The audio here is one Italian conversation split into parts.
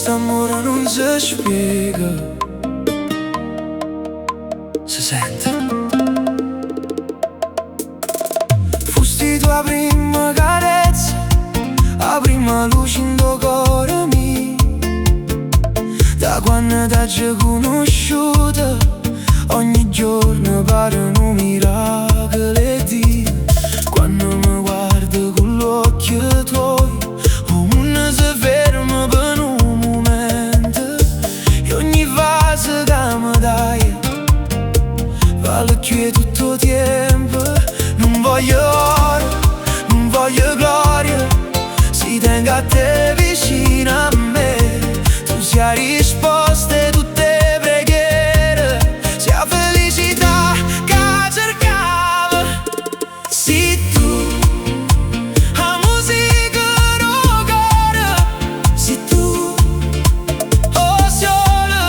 Quest'amore non si spiega, si sente. Fusti tua prima carezza, la prima luce in tuo cuore mio. Da quando t'hai conosciuta, ogni giorno pare un miracolo e Dio. Quando mi guardo con gli occhi tuoi, o uno si ferma per un momento, e ogni fase che mi dai vale più tutto il tempo. Non voglio oro, non voglio gloria, si tenga a te vicino a me. Tu sia risposte a tutte le preghiere, sia felicità che cercavo. Sì, tu, la musica del cuore, sì tu, oh sole,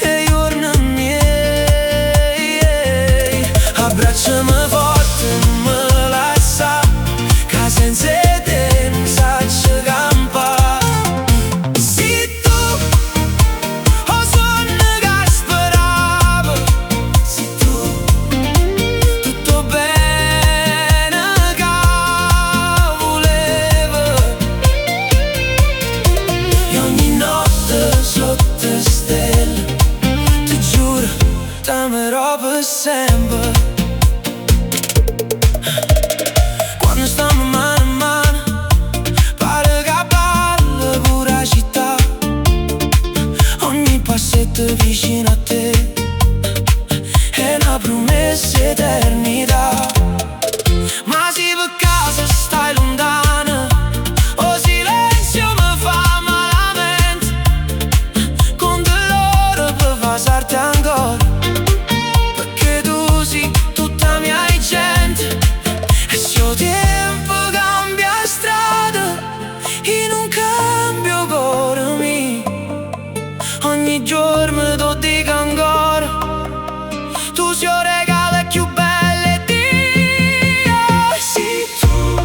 e i giorni miei. Abbracciami forte, non me lascia, che senza te non saccio campare. Sì tu, oh sonno che speravo, sì tu, tutto bene che volevo. E ogni notte sotto stelle, ti giuro, t'amerò per sempre. Quando stiamo mano a mano, pare che balla pure la città. Ogni passetto vicino a te è una promessa eternità. Ma sì, per caso stai lontana, o silenzio mi fa malamente, con dolore per passarti ancora, perché tu sei tutta mia gente. E se il tempo cambia strada, in un cambio cuore mio, ogni giorno tu dico ancora, tu sei il regalo più bello di Dio. Sì tu,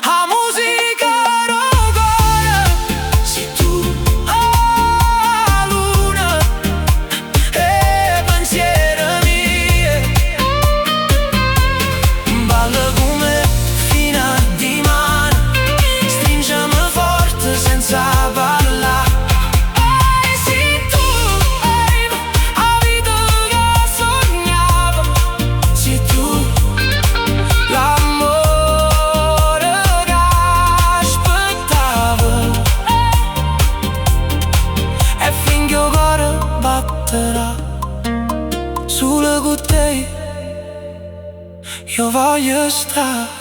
la musica del cuore, sì tu, la luna e i pensieri miei. Balla come fino a dimani, stringiami forte senza parlare. Sì tu, la vita che sognavo, sì tu, l'amore che aspettavo. E finché il cuore batterà solo con te, io voglio stare.